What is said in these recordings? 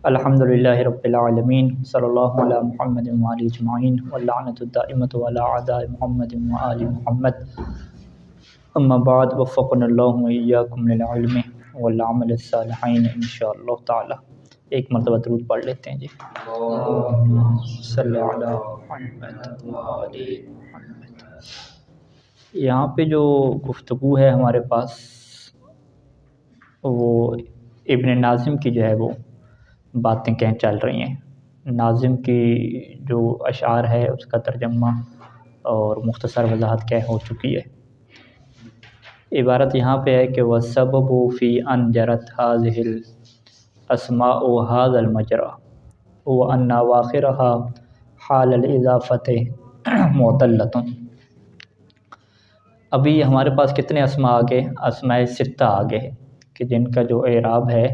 الحمدللہ رب العالمین صلی اللہ علی محمد وآلہ اجمعین واللعنۃ الدائمۃ علی اعداء محمد وآل محمد اما بعد وفقنا اللہ وإیاکم للعلم والعمل الصالحین انشاءاللہ تعالی۔ ایک مرتبہ درود پڑھ لیتے ہیں جی، صلی علی محمد وآل محمد۔ یہاں پہ جو گفتگو ہے ہمارے پاس وہ ابن ناظم کی جو ہے وہ باتیں کہیں چل رہی ہیں۔ ناظم کی جو اشعار ہے اس کا ترجمہ اور مختصر وضاحت کیا ہو چکی ہے۔ عبارت یہاں پہ ہے کہ وَالسَّبَبُ فِي أَنْ جَرَتْ هَذِهِ الْأَسْمَاءُ هَذَا الْمَجْرَى وَأَنَّ أَوَاخِرَهَا حَالَ الْإِضَافَةِ مُعْتَلَّةٌ۔ ابھی ہمارے پاس کتنے اسماء آگے؟ اسماء ستہ آگے ہے کہ جن کا جو اعراب ہے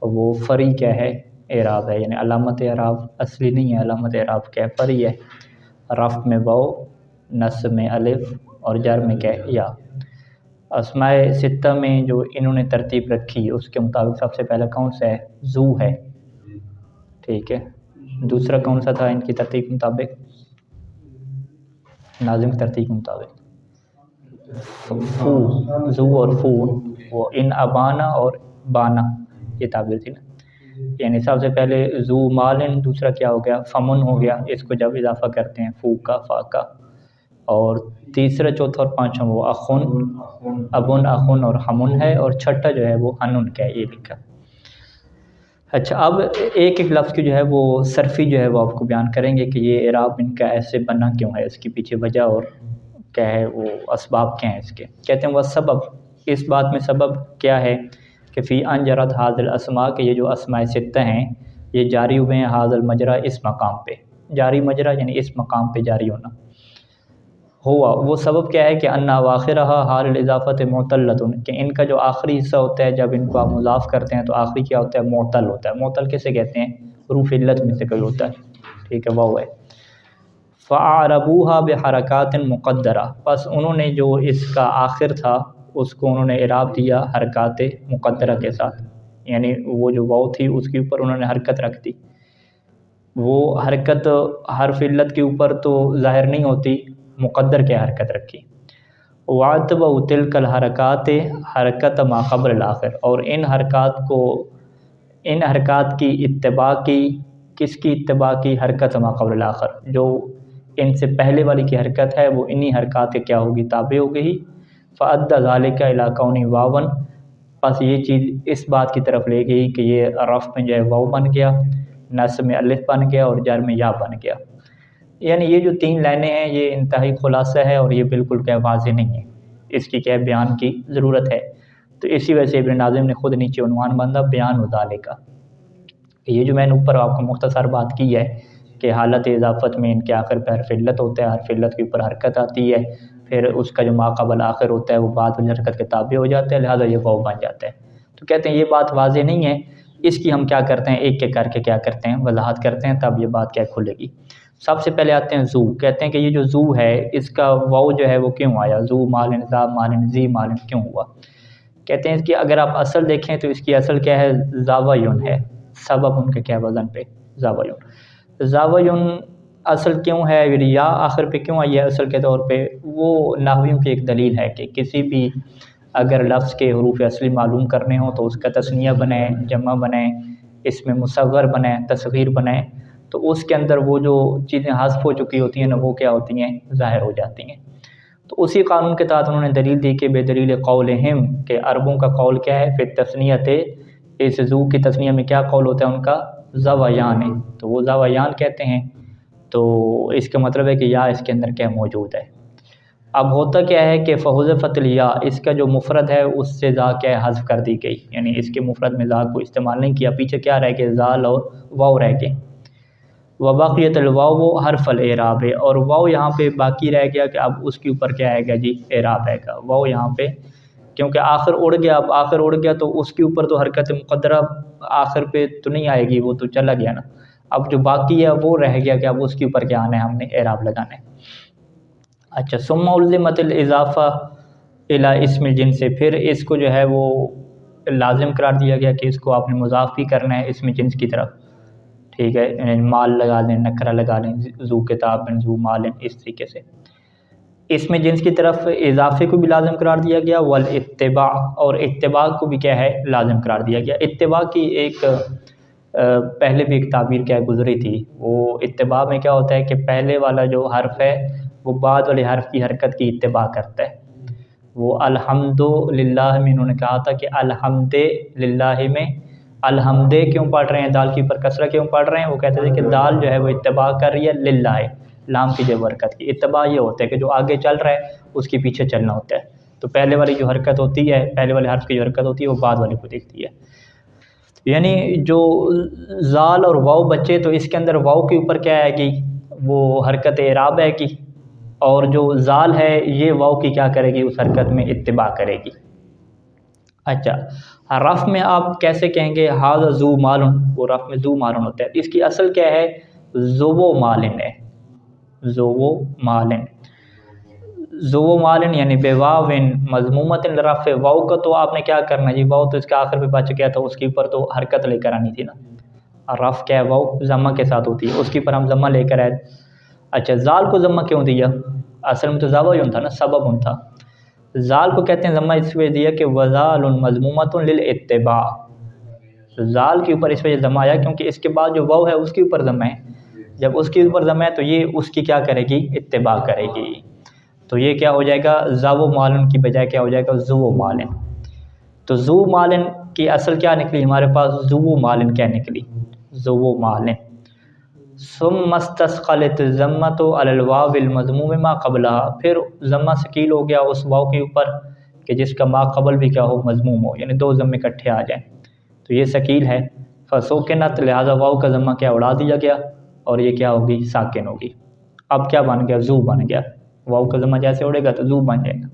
وہ فرعی کیا ہے؟ اعراب ہے، یعنی علامت اعراب اصلی نہیں ہے، علامت اعراب کیا ہے؟ فرعی ہے۔ رفع میں واو، نصب میں الف اور جر میں کیا ہے؟ یا۔ اسماء ستہ میں جو انہوں نے ترتیب رکھی اس کے مطابق سب سے پہلا کون سا ہے؟ ذو ہے، ٹھیک ہے۔ دوسرا کون سا تھا ان کی ترتیب کے مطابق؟ ناظم کی ترتیب کے مطابق فو، ذو اور فو، وہ ان ابانا اور بانا، یہ تعبیر تھی نا۔ یعنی سب سے پہلے ذو مالن، دوسرا کیا ہو گیا؟ فمن ہو گیا، اس کو جب اضافہ کرتے ہیں فو کا فا کا، اور تیسرا چوتھا اور پانچواں وہ اخن، ابن اخن اور ہمن ہے، اور چھٹا جو ہے وہ ہنن کا ہے، یہ لکھا۔ اچھا، اب ایک ایک لفظ کی جو ہے وہ صرفی جو ہے وہ آپ کو بیان کریں گے کہ یہ اعراب ان کا ایسے بنا کیوں ہے، اس کے پیچھے وجہ اور کیا ہے، وہ اسباب کیا ہیں اس کے۔ کہتے ہیں وہ سبب، اس بات میں سبب کیا ہے کہ فی ان جرت حاضر الاسماء، کہ یہ جو اسماء ستہ ہیں یہ جاری ہوئے ہیں حاضر المجرا، اس مقام پہ جاری، مجرا یعنی اس مقام پہ جاری ہونا ہوا۔ وہ سبب کیا ہے کہ ان اواخرها حال الاضافۃ معتلۃ، کہ ان کا جو آخری حصہ ہوتا ہے جب ان کو آپ مضاف کرتے ہیں تو آخری کیا ہوتا ہے؟ معتل ہوتا ہے۔ معتل کسے کہتے ہیں؟ حروف علت میں سے کوئی ہوتا ہے، ٹھیک ہے، واو ہے۔ فَأَعْرَبُوهَا بِحَرَكَاتٍ مُقَدَّرَةٍ، پس انہوں نے جو اس کا آخر تھا اس کو انہوں نے اعراب دیا حرکات مقدرہ کے ساتھ، یعنی وہ جو واو تھی اس کے اوپر انہوں نے حرکت رکھ دی۔ وہ حرکت حرف علت کے اوپر تو ظاہر نہیں ہوتی، مقدر کے حرکت رکھی۔ وَعَتْبَوْا تِلْكَ الْحَرَكَاتِ حرکت ما قبل الآخر، اور ان حرکات کی اتباع کی، کس کی اتباع کی؟ حرکت ما قبل الآخر، جو ان سے پہلے والی کی حرکت ہے وہ انہی حرکات کے کیا ہوگی؟ تابع ہو گئی۔ فَأَدَّى ذَلِكَ إِلَىٰ كَوْنِ وَاوًا، پس یہ چیز اس بات کی طرف لے گئی کہ یہ رفع میں جو ہے واو بن گیا، نصب میں الف بن گیا اور جر میں یا بن گیا۔ یعنی یہ جو تین لائنیں ہیں یہ انتہائی خلاصہ ہے اور یہ بالکل کیا واضح نہیں ہے، اس کی کیا بیان کی ضرورت ہے۔ تو اسی وجہ سے ابن ناظم نے خود نیچے عنوان باندھا بیان ذالک، کہ یہ جو میں نے اوپر آپ کو مختصر بات کی ہے کہ حالت اضافت میں ان کے آخر پہ حرف علت ہوتا ہے، حرف علت کے اوپر حرکت آتی ہے، پھر اس کا جو ما قبل آخر ہوتا ہے وہ بعد والی حرکت کے تابع ہو جاتا ہے، لہٰذا یہ واو بن جاتا ہے۔ تو کہتے ہیں یہ بات واضح نہیں ہے، اس کی ہم کیا کرتے ہیں، ایک ایک کر کے کیا کرتے ہیں، وضاحت کرتے ہیں، تب یہ بات کیا کھلے گی۔ سب سے پہلے آتے ہیں ذو، کہتے ہیں کہ یہ جو ذو ہے اس کا واو جو ہے وہ کیوں آیا؟ ذو مالن، ذا مالن، ذی مالن کیوں ہوا؟ کہتے ہیں کہ اگر آپ اصل دیکھیں تو اس کی اصل کیا ہے؟ زاویون ہے، سبب ان کے کیا وزن پہ؟ زاویون۔ زاویون اصل کیوں ہے؟ یا آخر پہ کیوں آئی ہے اصل کے طور پہ؟ وہ نحویوں کی ایک دلیل ہے کہ کسی بھی اگر لفظ کے حروف اصلی معلوم کرنے ہوں تو اس کا تثنیہ بنائیں، جمع بنائیں، اس میں مصغر بنائیں، تصغیر بنائیں، تو اس کے اندر وہ جو چیزیں حذف ہو چکی ہوتی ہیں نا وہ کیا ہوتی ہیں؟ ظاہر ہو جاتی ہیں۔ تو اسی قانون کے تحت انہوں نے دلیل دی کہ بے دلیل قولہم، کہ عربوں کا قول کیا ہے؟ فی التثنیۃ، اس ذو کی تثنیہ میں کیا قول ہوتا ہے ان کا؟ زویان ہے، تو وہ زویان کہتے ہیں، تو اس کا مطلب ہے کہ یا اس کے اندر کیا موجود ہے۔ اب ہوتا کیا ہے کہ فحذفت الیا، اس کا جو مفرد ہے اس سے ذا کیا ہے؟ حذف کر دی گئی، یعنی اس کے مفرد میں ذا کو استعمال نہیں کیا، پیچھے کیا رہ گئے؟ ذال اور واو رہ گئے۔ وبقیت الواو حرف الاعراب، اور واو یہاں پہ باقی رہ گیا کہ اب اس کے اوپر کیا آئے گا جی؟ اعراب آئے گا۔ واو یہاں پہ کیونکہ آخر اڑ گیا، اب آخر اڑ گیا تو اس کے اوپر تو حرکت مقدرہ آخر پہ تو نہیں آئے گی، وہ تو چلا گیا نا۔ اب جو باقی ہے وہ رہ گیا کہ اب اس کے اوپر کیا آنا ہے؟ ہم نے اعراب لگانا ہے۔ اچھا، ثم الزمت الاضافہ الی اسم الجنس، پھر اس کو جو ہے وہ لازم قرار دیا گیا کہ اس کو آپ نے مضاف بھی کرنا ہے اس میں جنس کی طرف، ٹھیک ہے، یعنی مال لگا لیں، نکرہ لگا لیں، ذو کتاب ذو مال، اس طریقے سے اس میں جنس کی طرف اضافے کو بھی لازم قرار دیا گیا، والاتباع، اور اتباع کو بھی کیا ہے لازم قرار دیا گیا۔ اتباع کی ایک پہلے بھی ایک تعبیر کیا گزری تھی، وہ اتباع میں کیا ہوتا ہے کہ پہلے والا جو حرف ہے وہ بعد والے حرف کی حرکت کی اتباع کرتا ہے۔ وہ الحمد للہ میں انہوں نے کہا تھا کہ الحمد للہ میں الحمد کیوں پڑھ رہے ہیں، دال کے اوپر کسرہ کیوں پڑھ رہے ہیں، وہ کہتے تھے کہ دال جو ہے وہ اتباع کر رہی ہے للہ، لام کی جو حرکت کی اتباع یہ ہوتا ہے کہ جو آگے چل رہا ہے اس کے پیچھے چلنا ہوتا ہے، تو پہلے والی جو حرکت ہوتی ہے، پہلے والے حرف کی جو حرکت ہوتی ہے وہ بعد والے کو دیکھتی ہے۔ یعنی جو زال اور واو بچے تو اس کے اندر واو کے اوپر کیا آئے گی، وہ حرکت اعراب ہے گی، اور جو زال ہے یہ واو کی کیا کرے گی، اس حرکت میں اتباع کرے گی۔ اچھا، رف میں آپ کیسے کہیں گے ھذا ذو مالن، وہ رف میں ذو مالن ہوتا ہے، اس کی اصل کیا ہے ذو مالن ہے، ذو مالن، ذو مالن یعنی بے واوٍ مضمومۃ لرفع، واو کا تو آپ نے کیا کرنا جی، واو تو اس کا آخر پہ بچ گیا تھا، اس کے اوپر تو حرکت لے کر آنی تھی نا، اور رف کیا ہے واو ضمہ کے ساتھ ہوتی ہے، اس کے اوپر ہم ضمہ لے کر آئے۔ اچھا، زال کو ضمہ کیوں دیا، اصل میں تو زاویہ ہی تھا نا، سبب تھا، زال کو کہتے ہیں ضمہ اس وجہ دیا کہ وزال مضمومۃ للاتباع، زال کے اوپر اس وجہ ضمہ آیا کیونکہ اس کے بعد جو واو ہے اس کے اوپر ضمہ ہے، جب اس کے اوپر ضمہ ہے تو یہ اس کی کیا کرے گی، اتباع کرے گی، تو یہ کیا ہو جائے گا ذو مالن کی بجائے کیا ہو جائے گا ذو مالن۔ تو ذو مالن کی اصل کیا نکلی ہمارے پاس، ذو مالن کیا نکلی، ذو مالن۔ ثم استثقلت الضمۃ علی الواو المضموم ما قبلها، پھر ضمہ ثقیل ہو گیا اس واو کے اوپر کہ جس کا ما قبل بھی کیا ہو مضموم ہو، یعنی دو ضمے اکٹھے آ جائیں، تو یہ ثقیل ہے، فسکنت، لہذا واو کا ضمہ کیا اڑا دیا گیا اور یہ کیا ہوگی ساکن ہوگی۔ اب کیا بن گیا ذو بن گیا، واو کا ضمہ جیسے اڑے گا تو ذو بن جائے گا۔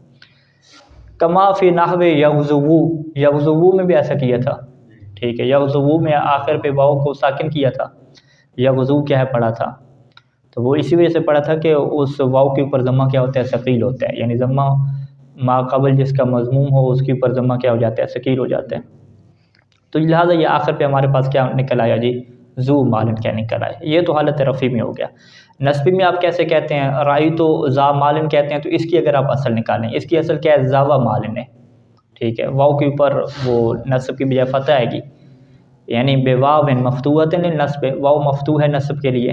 کما فی نحو یغزو، یغزو میں بھی ایسا کیا تھا، ٹھیک ہے، یغزو میں آخر پہ واو کو ساکن کیا تھا، یغزو کیا ہے پڑھا تھا، تو وہ اسی وجہ سے پڑھا تھا کہ اس واو کے اوپر ضمہ کیا ہوتا ہے ثقیل ہوتا ہے، یعنی ضمہ ما قبل جس کا مضموم ہو اس کے اوپر ضمہ کیا ہو جاتا ہے ثقیل ہو جاتا ہے، تو لہٰذا یہ آخر پہ ہمارے پاس کیا نکل آیا جی ذو مالن کیا نکل آیا، یہ تو حالت رفیع میں ہو گیا۔ نصبی میں آپ کیسے کہتے ہیں، رائی تو ذا مالن کہتے ہیں، تو اس کی اگر آپ اصل نکالیں، اس کی اصل کیا ہے ذاوا مالن ہے، ٹھیک ہے، واو کے اوپر وہ نصب کی بجائے فتح آئے گی، یعنی بے واو مفتوحۃ للنصب، واو مفتوح ہے نصب کے لیے،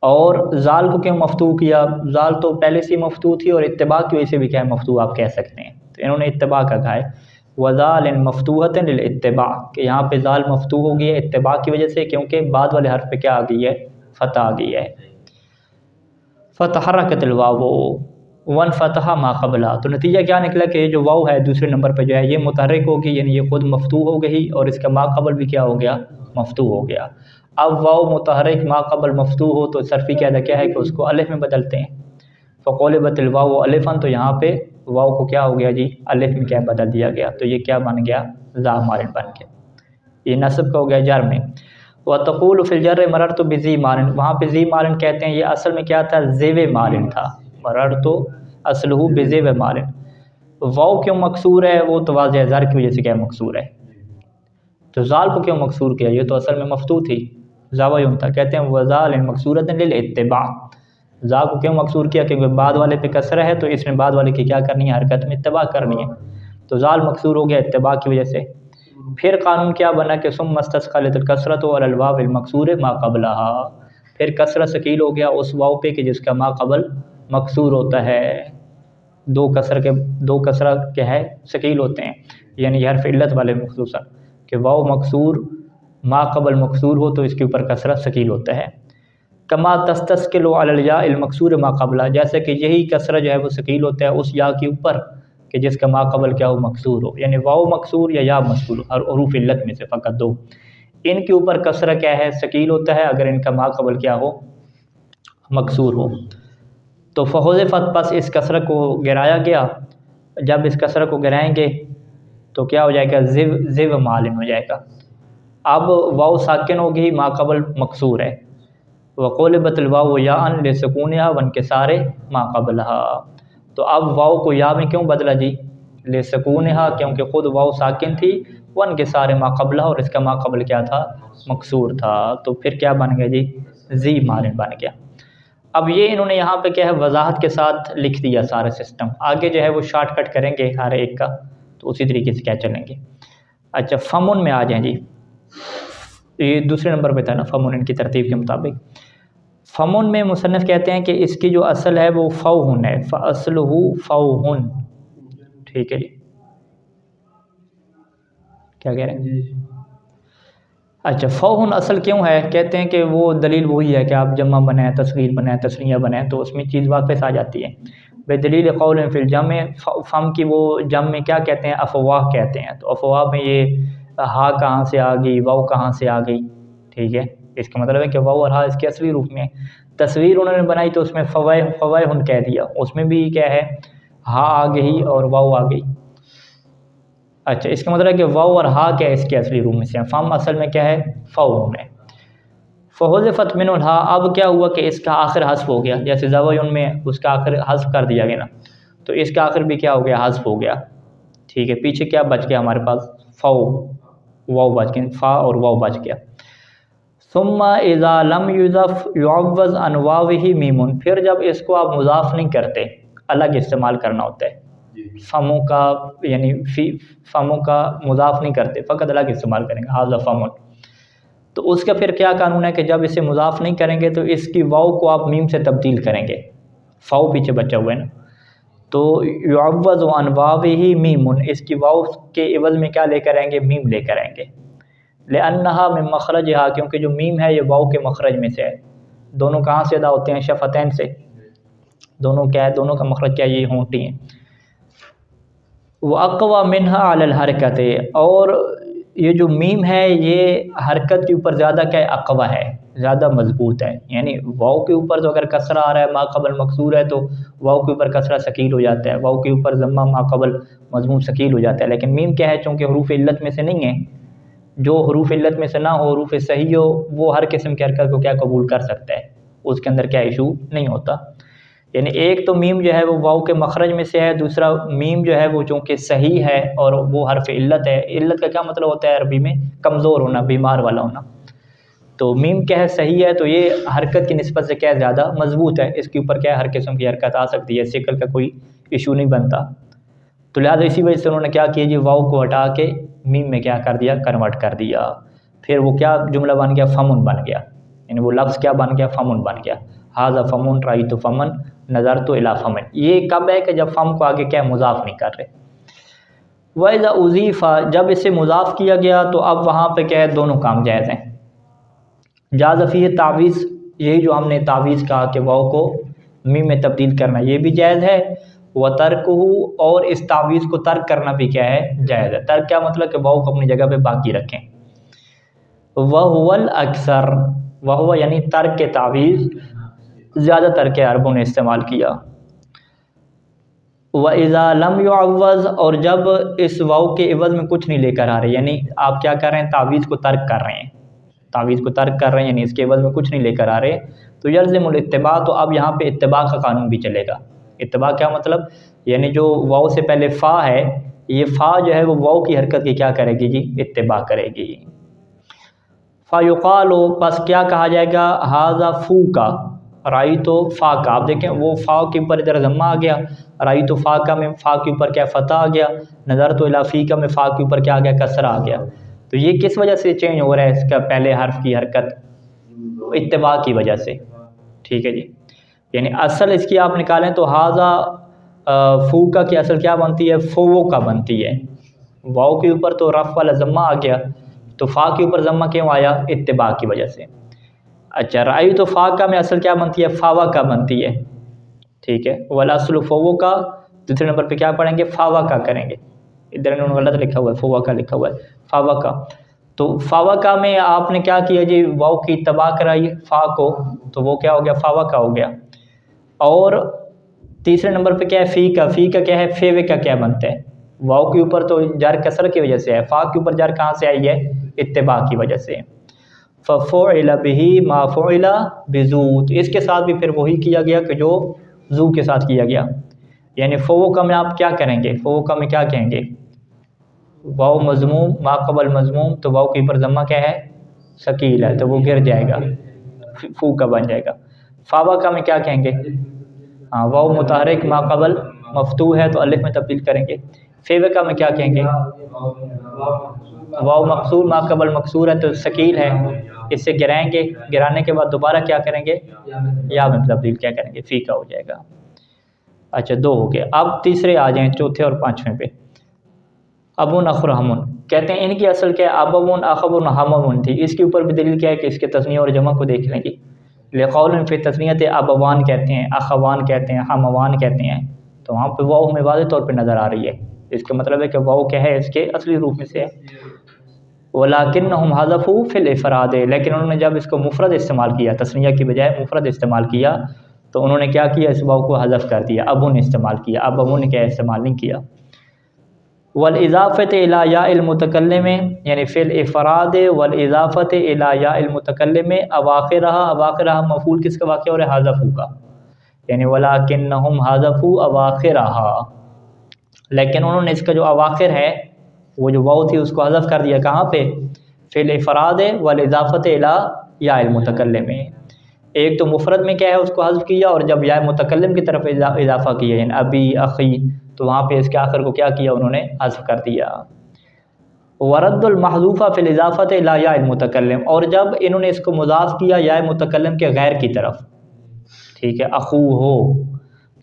اور زال کو کیوں مفتوح کیا، زال تو پہلے سے مفتوح تھی اور اتباع کی وجہ سے بھی کیا ہے مفتوح آپ کہہ سکتے ہیں، تو انہوں نے اتباع کا کہا ہے وزال مفتوحۃ للاتباع، کہ یہاں پہ زال مفتوح ہو گئی ہے اتباع کی وجہ سے، کیونکہ بعد والے حرف پہ کیا آ گئی ہے فتح آ گئی ہے۔ فتحرکت الواو وانفتح ما قبلها، تو نتیجہ کیا نکلا کہ یہ جو واو ہے دوسرے نمبر پہ جو ہے یہ متحرک ہوگی، یعنی یہ خود مفتوح ہو گئی اور اس کا ما قبل بھی کیا ہو گیا مفتوح ہو گیا۔ اب واو متحرک ما قبل مفتوح ہو تو صرفی قاعدہ کیا ہے کہ اس کو الف میں بدلتے ہیں، فقلبت الواو الفا، تو یہاں پہ واو کو کیا ہو گیا جی الف میں کیا بدل دیا گیا، تو یہ کیا بن گیا ذا مالن بن گیا، یہ نصب کا ہو گیا جر میں۔ وتقول فی الجر مررت بذی مالن، وہاں پہ ذی مالن کہتے ہیں، یہ اصل میں کیا تھا ذیو مالن تھا، مررت اصلہ بذیو مالن، واو کیوں مکسور ہے، وہ تو واضح ہے زر کی وجہ سے کیا مکسور ہے، تو زال کو کیوں مکسور کیا، یہ تو اصل میں مفتوح تھی، زاویہ یوں تھا، کہتے ہیں وزال مکسورۃ للاتباع، زا کو کیوں مکسور کیا، کیونکہ بعد والے پہ کسرہ ہے تو اس نے بعد والے کی کیا کرنی ہے حرکت میں اتباع کرنی ہے، تو زال مکسور ہو گیا اتباع کی وجہ سے۔ پھر قانون کیا بنا کہ ثم استثقلت الکسرۃ علی الواو المکسور ما قبلها، پھر کسرہ ثقیل ہو گیا اس واو پہ کہ جس کا ما قبل مکسور ہوتا ہے، دو کسرہ کیا ہے ثقیل ہوتے ہیں، یعنی یہ حرف علت والے مخصوصاً کہ واو مکسور ما قبل مکسور ہو تو اس کے اوپر کسرہ ثقیل ہوتا ہے۔ کما تستثقل علی الیاء المکسور ما قبلها، جیسے کہ یہی کسرہ جو ہے وہ ثقیل ہوتا ہے اس یا کے اوپر کہ جس کا ما قبل کیا ہو مکسور ہو، یعنی واو مکسور یا مکسور، اور حروف علت میں سے فقط دو، ان کے اوپر کسرہ کیا ہے ثقیل ہوتا ہے اگر ان کا ما قبل کیا ہو مکسور ہو، تو فحذفت، پس اس کسرہ کو گرایا گیا، جب اس کسرہ کو گرائیں گے تو کیا ہو جائے گا ذو مالن ہو جائے گا، اب واو ساکن ہوگی ما قبل مکسور ہے، وقلبت الواو یاء لسکونها وانکسار ما قبلها، تو اب واو کو یا میں کیوں بدلا جی، لے سکونہا کیونکہ خود واو ساکن تھی، ون کے سارے ما قبلہ اور اس کا ما قبل کیا تھا مکسور تھا، تو پھر کیا بن گیا جی زی مارن بن گیا۔ اب یہ انہوں نے یہاں پہ کیا ہے وضاحت کے ساتھ لکھ دیا سارا سسٹم، آگے جو ہے وہ شارٹ کٹ کریں گے ہر ایک کا، تو اسی طریقے سے کیا چلیں گے۔ اچھا فمن میں آ جائیں جی، یہ دوسرے نمبر پہ تھا نا فمن ان کی ترتیب کے مطابق۔ فمن میں مصنف کہتے ہیں کہ اس کی جو اصل ہے وہ فوہن ہے، فاصلہ فوہن، ٹھیک ہے جی، کیا کہہ رہے ہیں؟ اچھا فوہن اصل کیوں ہے؟ کہتے ہیں کہ وہ دلیل وہی ہے کہ آپ جمع بنائیں تصغیر بنائیں تثنیہ بنائیں تو اس میں چیز واپس آ جاتی ہے۔ بے دلیل قول فی الجمع، فم کی وہ جمع میں کیا کہتے ہیں افواہ کہتے ہیں، تو افواہ میں یہ ہا کہاں سے آ گئی، واو کہاں سے آ گئی، ٹھیک ہے، اس کا مطلب ہے کہ واو اور ہا اس کے اصلی روپ میں، تصویر انہوں نے بنائی تو اس میں فوائہن کہہ دیا، اس میں بھی کیا ہے ہا آ گئی اور واو آ گئی۔ اچھا اس کا مطلب ہے کہ واو اور ہا کیا اس کے اصلی روپ میں سے ہیں، فم اصل میں کیا ہے فوہن ہے۔ فحذفت من الہا، اب کیا ہوا کہ اس کا آخر حذف ہو گیا، جیسے زوایون میں اس کا آخر حذف کر دیا گیا نا، تو اس کا آخر بھی کیا ہو گیا حذف ہو گیا، ٹھیک ہے، پیچھے کیا بچ گیا ہمارے پاس فو، واو بچ گیا، فا اور واو بچ گیا۔ ثم اذا لم یضف یعوض عن واوہ میم، پھر جب اس کو آپ مضاف نہیں کرتے الگ استعمال کرنا ہوتا ہے، فموں کا یعنی فموں کا مضاف نہیں کرتے فقط الگ استعمال کریں گے ھذا فمن، تو اس کا پھر کیا قانون ہے کہ جب اسے مضاف نہیں کریں گے تو اس کی واو کو آپ میم سے تبدیل کریں گے، فاؤ پیچھے بچا ہوا ہے نا، تو یعوض عن واوہ میم، اس کی واو کے عوض میں کیا لے کر آئیں گے میم لے کر آئیں گے، لأنہا من مخرجہا، کیونکہ جو میم ہے یہ واو کے مخرج میں سے ہے، دونوں کہاں سے ادا ہوتے ہیں شفتین سے، دونوں کیا ہے دونوں کا مخرج کیا ہے یہ ہونٹی ہیں۔ وَأَقْوَى مِنْهَا عَلَى الْحَرْكَةِ، اور یہ جو میم ہے یہ حرکت کے اوپر زیادہ کیا ہے اقوی ہے، زیادہ مضبوط ہے، یعنی واو کے اوپر تو اگر کسرہ آ رہا ہے ما قبل مکسور ہے تو واو کے اوپر کسرہ ثقیل ہو جاتا ہے، واو کے اوپر ضمہ ما قبل مضموم ثقیل ہو جاتا ہے، لیکن میم کیا ہے چونکہ حروف علت میں سے نہیں ہے، جو حروف علت میں سے نہ ہو حروف صحیح ہو وہ ہر قسم کی حرکت کو کیا قبول کر سکتا ہے، اس کے اندر کیا ایشو نہیں ہوتا، یعنی ایک تو میم جو ہے وہ واو کے مخرج میں سے ہے، دوسرا میم جو ہے وہ چونکہ صحیح ہے اور وہ حرف علت ہے، علت کا کیا مطلب ہوتا ہے عربی میں کمزور ہونا، بیمار والا ہونا، تو میم کیا ہے صحیح ہے تو یہ حرکت کی نسبت سے کیا ہے زیادہ مضبوط ہے، اس کے اوپر کیا ہے ہر قسم کی حرکت آ سکتی ہے، شکل کا کوئی ایشو نہیں بنتا، تو لہٰذا اسی وجہ سے انہوں نے کیا کیا جی واو کو ہٹا کے میم میں کیا کر دیا کنورٹ کر دیا، پھر وہ کیا جملہ بن گیا فمن بن گیا، یعنی وہ لفظ کیا بن گیا فمن بن گیا، ھذا فمن رأیت فمن نظرت الی فمن، یہ کب ہے کہ جب فم کو آگے کیا مضاف نہیں کر رہے۔ وَإِذَا أُضِيفَ، جب اسے مضاف کیا گیا تو اب وہاں پہ کیا ہے دونوں کام جائز ہیں، جاز فیہ تعویض، یہی جو ہم نے تعویض کہا کہ واو کو میم میں تبدیل کرنا یہ بھی جائز ہے، وَتَرْكُهُ، اور اس تعویض کو ترک کرنا بھی کیا ہے جائز ہے، ترک کیا مطلب کہ واو کو اپنی جگہ پہ باقی رکھیں، وَهُوَ الْأَكْثَرُ، وَهُوَ یعنی ترک کے تعویض زیادہ تر کے عربوں نے استعمال کیا۔ وَإِذَا لَمْ يُعَوَّض، اور جب اس واو کے عوض میں کچھ نہیں لے کر آ رہے، یعنی آپ کیا کر رہے ہیں تعویض کو ترک کر رہے ہیں، تعویض کو ترک کر رہے ہیں یعنی اس کے عوض میں کچھ نہیں لے کر آ رہے، تو یلزم الاتباع، تو اب یہاں پہ اتباع کا قانون بھی چلے گا، اتباع کیا مطلب یعنی جو واو سے پہلے فا ہے یہ فا جو ہے وہ واو کی حرکت کی کیا کرے گی جی اتباع کرے گی، فَيُقَالُ، پس کیا کہا جائے گا ھذا فو کا رأیت فا کا، آپ دیکھیں وہ فا کے اوپر ادھر ضمہ آ گیا، رأیت فا کا میں فا کے اوپر کیا فتح آ گیا، نظرت الی فی کا میں فا کے اوپر کیا آ گیا کسرہ آ گیا، تو یہ کس وجہ سے چینج ہو رہا ہے اس کا پہلے حرف کی حرکت اتباع کی وجہ سے، ٹھیک ہے جی، یعنی اصل اس کی آپ نکالیں تو ھذا فو کا کی اصل کیا بنتی ہے فو کا بنتی ہے، واو کے اوپر تو رفع والا ضمہ آ گیا تو فا کے اوپر ضمہ کیوں آیا اتباع کی وجہ سے۔ اچھا رأیت فا کا میں اصل کیا بنتی ہے فاوا کا بنتی ہے، ٹھیک ہے، والاصل فو کا، دوسرے نمبر پہ کیا پڑھیں گے فاوا کا کریں گے، ادھر انہوں نے غلط لکھا ہوا ہے فوا کا لکھا ہوا ہے فاوا کا، تو فاوا کا میں آپ نے کیا کیا جی واو کی اتباع کرائی فا کو تو وہ کیا ہو گیا فاوا کا ہو گیا، اور تیسرے نمبر پہ کیا ہے فی کا کیا ہے فیوے کا کیا بنتا ہے، واو کے اوپر تو جر کسر کی وجہ سے ہے، فا کے اوپر جر کہاں سے آئی ہے اتباع کی وجہ سے، فَفُعِلَ بِهِ مَا فُعِلَ بِذُو، اس کے ساتھ بھی پھر وہی کیا گیا کہ جو ذو کے ساتھ کیا گیا، یعنی فو کا میں آپ کیا کریں گے، فو کا میں کیا کہیں گے، واو مضموم ما قبل مضموم، تو واو کے اوپر ضمہ کیا ہے، ثقیل ہے، تو وہ گر جائے گا، فو کا بن جائے گا۔ فاوا کا میں کیا کہیں گے، ہاں واو متحرک ما قبل مفتوح ہے تو الف میں تبدیل کریں گے۔ فیوے کا میں کیا کہیں گے، واو مقصور ما قبل مقصور ہے تو ثقیل ہے، اس سے گرائیں گے، گرانے کے بعد دوبارہ کیا کریں گے، یا میں تبدیل کیا کریں گے، فی کا ہو جائے گا۔ اچھا دو ہو گئے، اب تیسرے آ جائیں چوتھے اور پانچویں پہ۔ ابون اخر ہمون، کہتے ہیں ان کی اصل کیا ہے، ابون اخبون ہمون تھی، اس کے اوپر بھی دلیل کیا ہے کہ اس کے تثنیہ اور جمع کو دیکھ لیں گے۔ لقول فی تثنیت ابوان کہتے ہیں، اخوان کہتے ہیں، ہموان کہتے ہیں، تو وہاں پہ واو ہمیں واضح طور پہ نظر آ رہی ہے، اس کا مطلب ہے کہ واو کیا ہے، اس کے اصلی روپ میں سے ہے۔ وَلَكِنَّهُمْ حَذَفُوا فِي الْإِفْرَادِ، لیکن انہوں نے جب اس کو مفرد استعمال کیا، تثنیہ کی بجائے مفرد استعمال کیا، تو انہوں نے کیا کیا، اس واو کو حذف کر دیا، ابون استعمال کیا، ابون نے کیا استعمال نہیں کیا۔ وَالْإِضَافَةِ إِلَى يَاءِ الْمُتَكَلِّمِ، یعنی فی الْإِفْرَادِ وَالْإِضَافَةِ إِلَى يَاءِ الْمُتَكَلِّمِ اواخرها مفعول کس کا واقع ہو رہا ہے، حذفوا کا، یعنی وَلَكِنَّهُمْ حَذَفُوا أَوَاخِرَهَا، لیکن انہوں نے اس کا جو اواخر ہے، وہ جو واو تھی اس کو حذف کر دیا، کہاں پہ، فی الافراد والاضافۃ الی یا المتکلم، ایک تو مفرد میں کیا ہے اس کو حذف کیا، اور جب یا متکلم کی طرف اضافہ کیا، یعنی ابی اخی، تو وہاں پہ اس کے آخر کو کیا کیا انہوں نے، حذف کر دیا۔ ورد المحذوفہ فی الاضافۃ الی یا المتکلم، اور جب انہوں نے اس کو مضاف کیا یا متکلم کے غیر کی طرف، ٹھیک ہے، اخو ہو،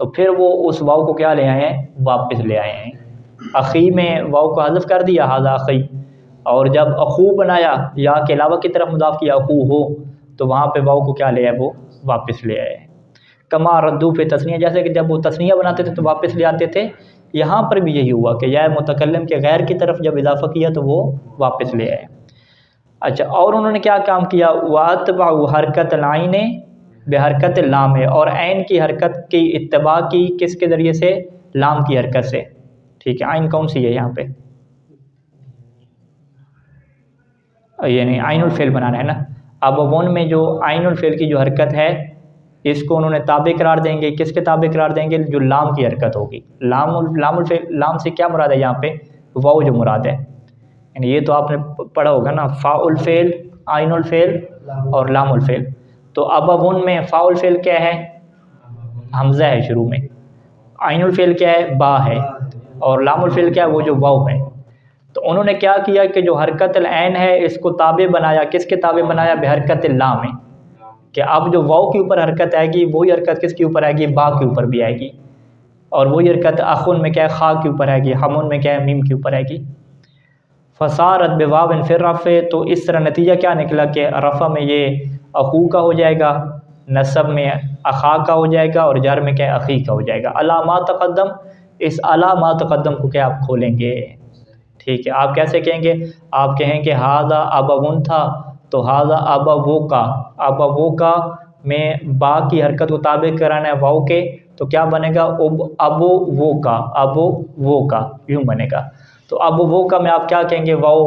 تو پھر وہ اس واو کو کیا لے آئے ہیں، واپس لے آئے ہیں۔ اخی میں واو کو حذف کر دیا، ھذا اخی، اور جب اخو بنایا یا کے علاوہ کی طرف مضاف کیا اخو ہو، تو وہاں پہ واو کو کیا لے آئے، وہ واپس لے آئے۔ کما ردو فی تثنیہ، جیسے کہ جب وہ تثنیہ بناتے تھے تو واپس لے آتے تھے، یہاں پر بھی یہی ہوا کہ یا متکلم کے غیر کی طرف جب اضافہ کیا تو وہ واپس لے آئے۔ اچھا، اور انہوں نے کیا کام کیا، وَأَتْبَعُوا حرکت العین بحرکت اللام، اور عین کی حرکت کی اتباع کی کس کے ذریعے سے، لام کی حرکت سے، ٹھیک ہے۔ عین کون سی ہے یہاں پہ، یعنی عین الفعل بنانا ہے نا، اب ون میں جو عین الفعل کی جو حرکت ہے، اس کو انہوں نے تابع قرار دیں گے، کس کے تابع قرار دیں گے، جو لام کی حرکت ہوگی، لام الفعل، لام سے کیا مراد ہے یہاں پہ، واو جو مراد ہے، یعنی یہ تو آپ نے پڑھا ہوگا نا، فاء الفعل، عین الفعل اور لام الفعل، تو اب ون میں فاء الفعل کیا ہے، حمزہ ہے شروع میں، عین الفعل کیا ہے، با ہے، اور لام الفعل کیا ہے، وہ جو واو ہے۔ تو انہوں نے کیا کیا کہ جو حرکت العین ہے اس کو تابع بنایا، کس کے تابع بنایا، بحرکت اللام میں، کہ اب جو واو کے اوپر حرکت آئے گی وہی حرکت کس کے اوپر آئے گی، با کے اوپر بھی آئے گی، اور وہی حرکت اخن میں کیا ہے، خا کے اوپر آئے گی، ہمون میں کیا ہے، میم کے اوپر آئے گی۔ فصارت بواو فی الرفع، تو اس طرح نتیجہ کیا نکلا کہ رفع میں یہ اخو کا ہو جائے گا، نصب میں اخا کا ہو جائے گا، اور جر میں کیا ہے، اخی کا ہو جائے گا۔ علی ما تقدم، اس علی ما تقدم کو کیا آپ کھولیں گے، ٹھیک ہے، آپ کیسے کہیں گے، آپ کہیں کہ ھذا ابون تھا، تو ھذا ابو کا، ابو کا میں با کی حرکت کو تابع کرانا ہے واو کے، تو کیا بنے گا، ابو وہ کا، ابو وہ کا، یوں بنے گا۔ تو اب وہ کا میں آپ کیا کہیں گے، واو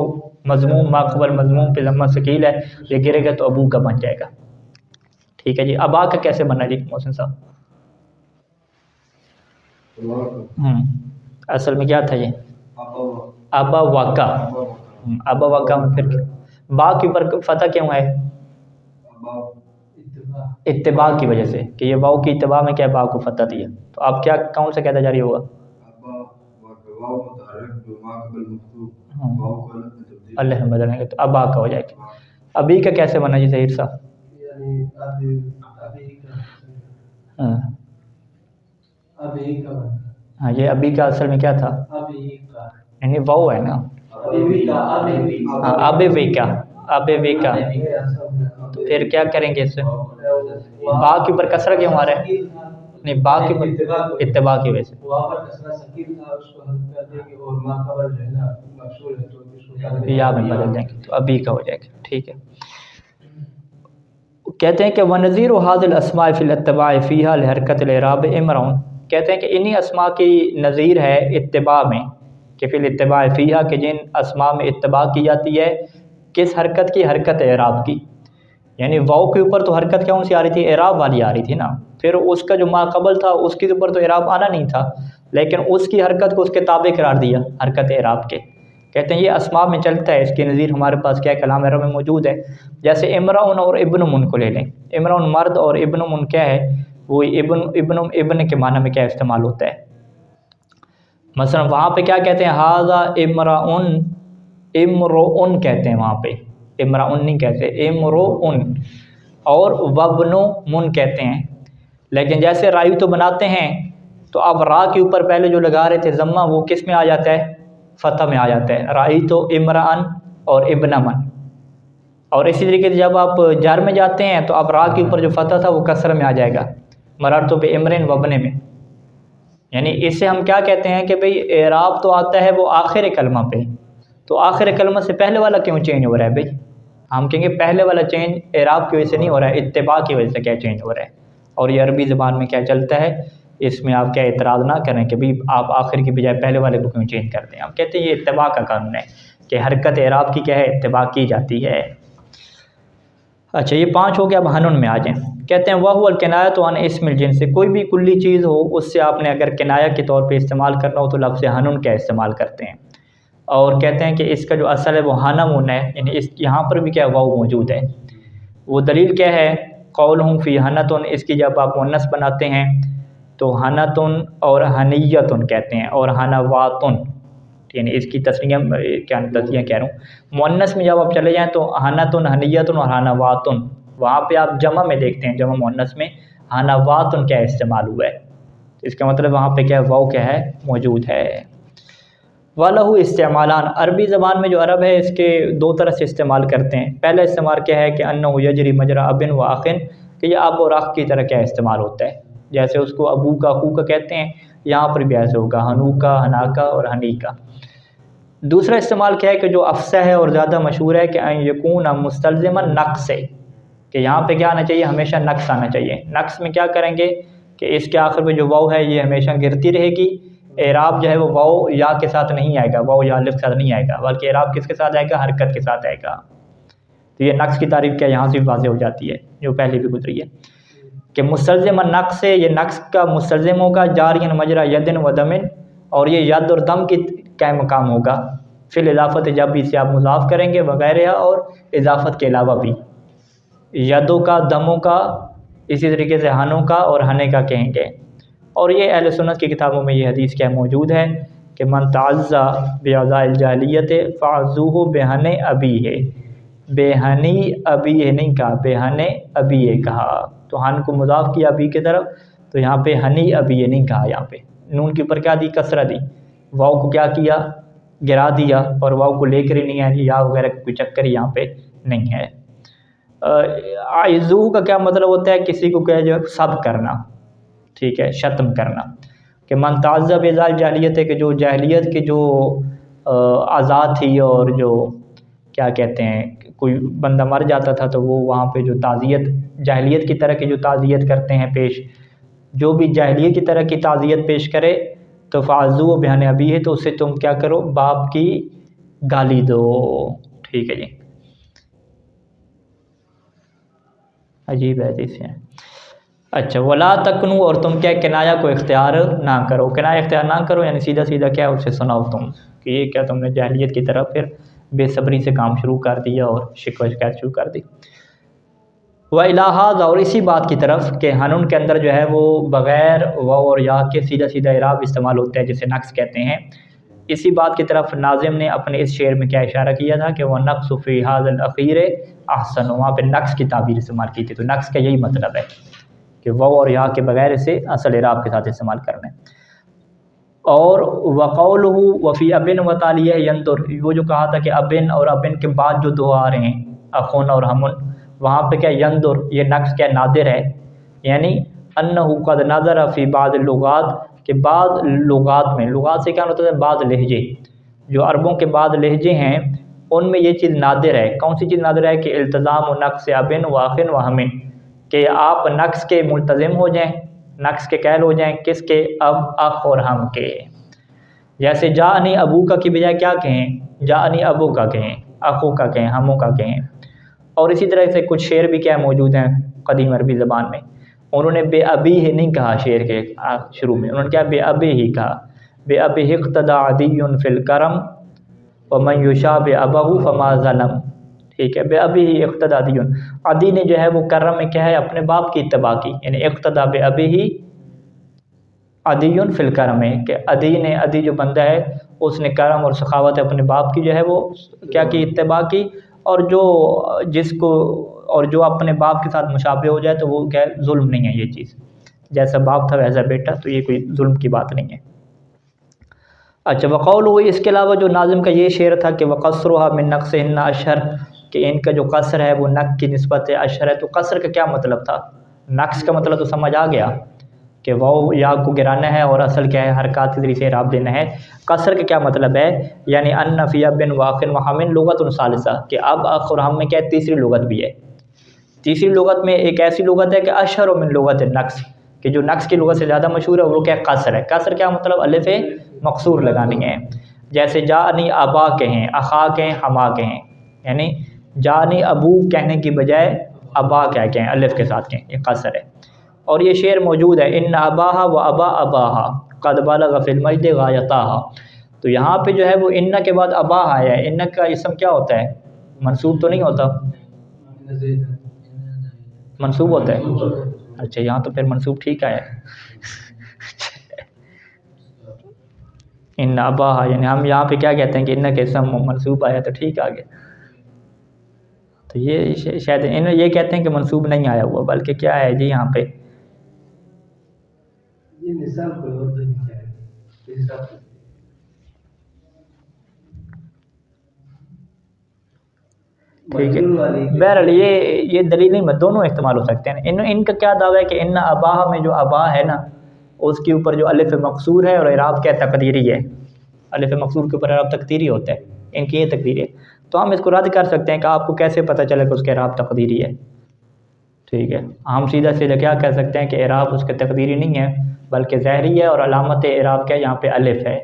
مضموم ما قبل مضموم پہ ضمہ ثقیل ہے، یہ گرے گا تو ابو کا بن جائے گا، ٹھیک ہے جی۔ ابا کا کیسے بننا جی محسن صاحب، اصل میں کیا تھا یہ، ابا واقع، ابا واقع میں پھر با کے اوپر فتح کیوں ہے، اتباع کی وجہ سے، کہ یہ واو کی اتباع میں کیا با کو فتح دیا، تو آپ کیا کون سے کہتا جاری ہوگا، اللہ بدلیں گے تو ابا کا ہو جائے گا۔ ابھی کا کیسے بنا جی ظہیر صاحب، ہاں یہ ابھی کا اصل میں کیا تھا، یعنی واو ہے نا، ہاں اب وے کا، اب وے کا، تو پھر کیا کریں گے، اس سے با کے اوپر کسرہ کیوں آ رہا ہے، نہیں با کے اوپر اتباع کی وجہ سے، یا میں بدل دیں گے تو ابھی کا ہو جائے گا، ٹھیک ہے۔ کہتے ہیں کہ وَنَظِيرُ هَذِهِ الْأَسْمَاءِ فِي الْاتِّبَاعِ فِيهَا لِحَرْكَةِ الْإِعْرَابِ اِمْرَؤٌ، کہتے ہیں کہ انہی اسماء کی نظیر ہے اتباع میں، کہ فی الاتباع فیہا، کہ جن اسماء میں اتباع کی جاتی ہے، کس حرکت کی، حرکت اعراب کی، یعنی واو کے اوپر تو حرکت کون سی آ رہی تھی، اعراب والی آ رہی تھی نا، پھر اس کا جو ما قبل تھا اس کے اوپر تو اعراب آنا نہیں تھا، لیکن اس کی حرکت کو اس کے تابع قرار دیا حرکت اعراب کے. کہتے ہیں یہ اسماء میں چلتا ہے. اس کی نظیر ہمارے پاس کیا کلام عرب میں موجود ہے. جیسے امرؤن اور ابن من کو لے لیں. امرؤن مرد اور ابن من کیا ہے؟ وہ ابن کے معنی میں کیا استعمال ہوتا ہے. مثلا وہاں پہ کیا کہتے ہیں؟ ھذا امرؤن، امرؤن کہتے ہیں وہاں پہ، امرؤن نہیں کہتے، امرؤن. اور وابن من کہتے ہیں. لیکن جیسے رائی تو بناتے ہیں تو اب را کے اوپر پہلے جو لگا رہے تھے ضمہ، وہ کس میں آ جاتا ہے؟ فتح میں آ جاتا ہے. رائی تو امرأن اور ابن من. اور اسی طریقے سے جب آپ جر میں جاتے ہیں تو اب را کے اوپر جو فتح تھا وہ کسر میں آ جائے گا، مررت بامرئ وابن میں. یعنی اس سے ہم کیا کہتے ہیں کہ بھئی اعراب تو آتا ہے وہ آخر کلمہ پہ، تو آخر کلمہ سے پہلے والا کیوں چینج ہو رہا ہے بھئی؟ ہم کہیں گے پہلے والا چینج اعراب کی وجہ سے نہیں ہو رہا ہے، اتباع کی وجہ سے کیا چینج ہو رہا ہے. اور یہ عربی زبان میں کیا چلتا ہے، اس میں آپ کیا اعتراض نہ کریں کہ بھئی آپ آخر کی بجائے پہلے والے کو کیوں چینج کرتے ہیں. ہم کہتے ہیں یہ اتباع کا قانون ہے کہ حرکت اعراب کی کیا ہے؟ اتباع کی جاتی ہے. اچھا یہ 5 ہو گیا. اب حنن میں آ جائیں. کہتے ہیں وَهُوَ الْكِنَایَةُ عَنْ اسْمِ الْجِنْسِ، کوئی بھی کلی چیز ہو اس سے آپ نے اگر کنایہ کے طور پہ استعمال کرنا ہو تو لفظ حنن کا استعمال کرتے ہیں. اور کہتے ہیں کہ اس کا جو اصل ہے وہ حنم ہے، یعنی اس یہاں پر بھی کیا واو موجود ہے. وہ دلیل کیا ہے؟ قولہم فی حنتن، اس کی جب آپ مؤنث بناتے ہیں تو حنتن اور حنیتن کہتے ہیں، اور حنواتن، یعنی اس کی تسنیہ کیا تسنیہ کہہ رہا ہوں. مؤنث میں جب آپ چلے جائیں تو حنتن، حنیتن اور حنواتن، وہاں پہ آپ جمع میں دیکھتے ہیں، جمع مؤنث میں حنواتن کیا استعمال ہوا ہے. اس کا مطلب وہاں پہ کیا واو کیا ہے؟ موجود ہے. وَلَهُ استعمالان، عربی زبان میں جو عرب ہے اس کے 2 طرح سے استعمال کرتے ہیں. پہلا استعمال کیا ہے کہ انه یجری مجرى اب و اخ، کہ یہ اب اور اخ کی طرح کیا استعمال ہوتا ہے. جیسے اس کو ابو کا اخو کا کہتے ہیں، یہاں پر بھی ایسے ہوگا ہنو کا، ہنا کا اور ہنی کا. دوسرا استعمال کیا ہے کہ جو افصح ہے اور زیادہ مشہور ہے کہ ان یکون مستلزما نقص، کہ یہاں پہ کیا آنا چاہیے؟ ہمیشہ نقص آنا چاہیے. نقص میں کیا کریں گے کہ اس کے آخر میں جو واو ہے یہ ہمیشہ گرتی رہے گی. اعراب جو ہے وہ واو یا کے ساتھ نہیں آئے گا، واو یا الف کے ساتھ نہیں آئے گا، بلکہ اعراب کس کے ساتھ آئے گا؟ حرکت کے ساتھ آئے گا. تو یہ نقص کی تعریف کیا یہاں سے بھی واضح ہو جاتی ہے جو پہلے بھی گزری ہے کہ مستلزم نقص سے، یہ نقص کا مستلزم ہوگا. جاری مجرى ید و دم، اور یہ ید اور دم کی کیا مقام ہوگا؟ فی الاضافت، جب بھی اسے آپ مضاف کریں گے وغیرہ، اور اضافت کے علاوہ بھی یدوں کا، دموں کا، اسی طریقے سے ہنوں کا اور ہنے کا کہیں گے. اور یہ اہل سنت کی کتابوں میں یہ حدیث کیا موجود ہے کہ من تعزا بعزاء الجاہلیت فعزوہ بہن ابیہ، بہنی ابیہ نہیں کہا، بہن ابیہ کہا. تو ہن کو مضاف کیا ابی کی طرف، تو یہاں پہ ہنی ابیہ نہیں کہا. یہاں پہ نون کے اوپر کیا دی؟ کسرہ دی. واو کو کیا کیا؟ گرا دیا، اور واو کو لے کر ہی نہیں ہے، یا وغیرہ کوئی چکر یہاں پہ نہیں ہے. عزو کا کیا مطلب ہوتا ہے؟ کسی کو کیا جو سب کرنا، ٹھیک ہے، شتم کرنا. کہ من تعزا بعزاء الجاہلیت ہے کہ جو جاہلیت کے جو آزاد تھی، اور جو کیا کہتے ہیں کوئی بندہ مر جاتا تھا تو وہ وہاں پہ جو تعزیت جاہلیت کی طرح کی جو تعزیت کرتے ہیں پیش، جو بھی جاہلیت کی طرح کی تعزیت پیش کرے تو فعزو بہن ابی ہے، تو اسے تم کیا کرو؟ باپ کی گالی دو. ٹھیک ہے جی، عجیب ہے حدیث ہے. اچھا ولا تکنو، اور تم کیا کنایا کو اختیار نہ کرو. کنایا اختیار نہ کرو یعنی سیدھا سیدھا کیا اسے سناؤ تم کہ یہ کیا تم نے جاہلیت کی طرف پھر بے صبری سے کام شروع کر دیا اور شکوہ شکایت شروع کر دی. وَإِلَىٰ هَٰذَا، اور اسی بات کی طرف کہ حنون کے اندر جو ہے وہ بغیر واو اور یا کے سیدھا سیدھا اعراب استعمال ہوتا ہے جسے نقص کہتے ہیں. اسی بات کی طرف ناظم نے اپنے اس شعر میں کیا اشارہ کیا تھا کہ وہ نقص فی ھذا الاخیر احسن، وہاں پہ نقص کی تعبیر استعمال کی تھی. تو نقص کا یہی مطلب ہے کہ واو اور یا کے بغیر اسے اصل اعراب کے ساتھ استعمال کرنا ہے. اور وقولہ وفی ابن و تالیہ ینظر، وہ جو کہا تھا کہ ابن اور ابن کے بعد جو دو آ رہے ہیں اخون اور ہمن، وہاں پہ کیا ینظر، یہ نقص کیا نادر ہے. یعنی انہ قد نظر فی بعض اللغات، کہ بعض لغات میں، لغات سے کیا مطلب ہے؟ بعض لہجے، جو عربوں کے بعض لہجے ہیں ان میں یہ چیز نادر ہے. کون سی چیز نادر ہے؟ کہ التزام و نقص ابن و اخن و ہمن، کہ آپ نقص کے ملتزم ہو جائیں، نقص کے قائل ہو جائیں. کس کے؟ اب، اخ اور ہم کے. جیسے جاءنی ابو کا کی بجائے کیا کہیں؟ جاءنی ابو کا کہیں، اخو کا کہیں، ہموں کا کہیں. اور اسی طرح سے کچھ شعر بھی کیا موجود ہیں قدیم عربی زبان میں، انہوں نے بے ابی ہی نہیں کہا شعر کے شروع میں، انہوں نے کیا بے ابی ہی کہا، بے ابی اقتدا عدی فی الکرم ومن یشابہ ابہ فما ظلم، ٹھیک ہے، بے ابی ہی اقتدا عدی، عدی نے جو ہے وہ کرم میں کیا ہے اپنے باپ کی اتباع کی، یعنی اقتدا بے ابی ہی عدی فی الکرم ہے کہ عدی جو بندہ ہے اس نے کرم اور سخاوت اپنے باپ کی جو ہے وہ کیا کی اتباع کی، اور جو اپنے باپ کے ساتھ مشابہ ہو جائے تو وہ کیا ہے ظلم نہیں ہے یہ چیز، جیسا باپ تھا ویسا بیٹا، تو یہ کوئی ظلم کی بات نہیں ہے۔ اچھا وقول ہوئی، اس کے علاوہ جو ناظم کا یہ شعر تھا کہ وقصرها من نقصهن اشہر، کہ ان کا جو قصر ہے وہ نق کی نسبت اشہر ہے، تو قصر کا کیا مطلب تھا؟ نقص کا مطلب تو سمجھ آ گیا کہ واو یا کو گرانا ہے اور اصل کیا ہے حرکات کے ذریعے سے اعراب دینا ہے۔ قصر کا کیا مطلب ہے؟ یعنی ان فی اب واقع وحمن لغت ثالثہ، کہ اب اخ اور ہم میں کیا ہے تیسری لغت بھی ہے۔ تیسری لغت میں ایک ایسی لغت ہے کہ اشہر من لغت النقص، کہ جو نقص کی لغت سے زیادہ مشہور ہے وہ کیا قصر ہے۔ قصر کیا مطلب؟ الف مقصور لگانی ہے، جیسے جانی ابا کہیں، اخا کہیں، ہما کہیں، یعنی جانی ابو کہنے کی بجائے ابا کیا کہیں الف کے ساتھ کہیں، یہ قصر ہے۔ اور یہ شعر موجود ہے ان اباہا و ابا اباہا قد بلغ فی المجد غایتاہا، تو یہاں پہ جو ہے وہ ان کے بعد ابا آیا ہے، ان کا اسم کیا ہوتا ہے؟ منصوب تو نہیں ہوتا؟ منصوب ہوتا ہے؟ اچھا یہاں تو پھر منصوب ٹھیک آیا ہے ان اباہا، یعنی ہم یہاں پہ کیا کہتے ہیں کہ ان کے اسم منصوب آیا تو ٹھیک آ گیا، تو یہ شاید ان یہ کہتے ہیں کہ منصوب نہیں آیا ہوا، بلکہ کیا ہے جی یہاں پہ یہ مثال کوئی اور تو نہیں ہے۔ ٹھیک ہے، بہرحال یہ دلیل نہیں، دونوں استعمال ہو سکتے ہیں۔ ان کا کیا دعویٰ ہے کہ ان اباہ میں جو ابا ہے نا اس کے اوپر جو الف مقصور ہے اور اعراب کیا تقدیری ہے، الف مقصور کے اوپر اعراب تقدیری ہوتا ہے، ان کی یہ تقدیر ہے، تو ہم اس کو رد کر سکتے ہیں کہ آپ کو کیسے پتہ چلے کہ اس کا اعراب تقدیری ہے، ٹھیک ہے، ہم سیدھا سیدھا کیا کہہ سکتے ہیں کہ اعراب اس کا تقدیری نہیں ہے بلکہ ظاہری ہے، اور علامت اعراب کیا یہاں پہ الف ہے،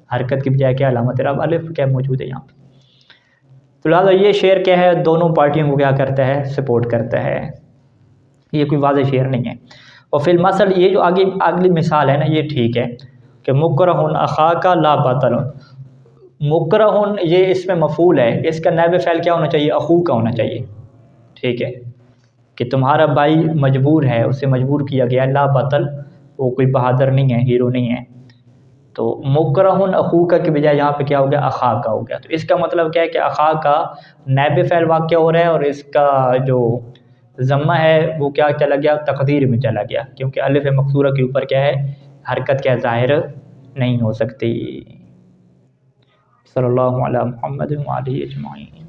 حرکت کی بجائے کیا علامت اعراب الف کیا موجود ہے یہاں پہ۔ تو لہٰذا یہ شعر کیا ہے دونوں پارٹیوں کو کیا کرتا ہے سپورٹ کرتا ہے، یہ کوئی واضح شعر نہیں ہے۔ اور فی المثل یہ جو اگلی مثال ہے نا یہ ٹھیک ہے کہ مکرہ اخاک لا باطل، مکرہ یہ اس میں مفعول ہے، اس کا نائب فعل کیا ہونا چاہیے؟ اخو کا ہونا چاہیے، ٹھیک ہے، کہ تمہارا بھائی مجبور ہے، اسے مجبور کیا گیا، لا باطل وہ کوئی بہادر نہیں ہے، ہیرو نہیں ہے، تو مکرہ اخوکا کے بجائے یہاں پہ کیا ہو گیا؟ اخا کا ہو گیا، تو اس کا مطلب کیا ہے کہ اخا کا نائب فعل واقع ہو رہا ہے، اور اس کا جو ضمہ ہے وہ کیا چلا گیا؟ تقدیر میں چلا گیا، کیونکہ الف مقصورہ کے اوپر کیا ہے حرکت کیا ظاہر نہیں ہو سکتی۔ صلی اللہ علی محمد وآلہ اجمعین۔